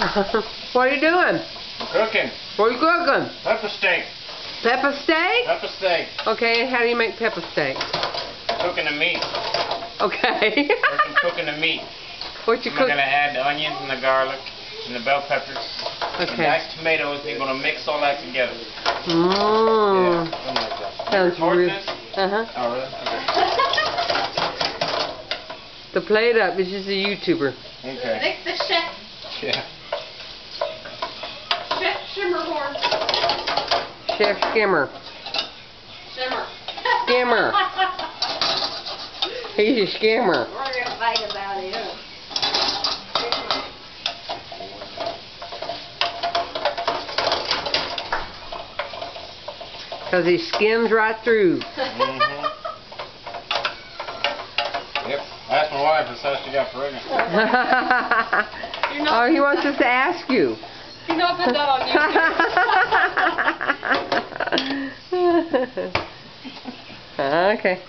What are you doing? I'm cooking. What are you cooking? Pepper steak. Pepper steak? Pepper steak. Okay, how do you make pepper steak? Cooking the meat. Okay. First I'm cooking the meat. What you I'm cook? going to add the onions and the garlic and the bell peppers. And Okay. diced tomatoes. We're going to mix all that together. Mmm. Yeah, something like that. Sounds Recording real. this? Uh-huh. Oh, really? To play it up, it's just a YouTuber. Okay. Mix the chef Yeah. Shimmerhorn. Chef Skimmer. Shimmer. Skimmer. He's a skimmer. We're gonna fight about it. Because he skims right through. Mm-hmm. Yep. I asked my wife and said she got pregnant. Oh, he wants us to ask you. You know, put that on YouTube. Okay.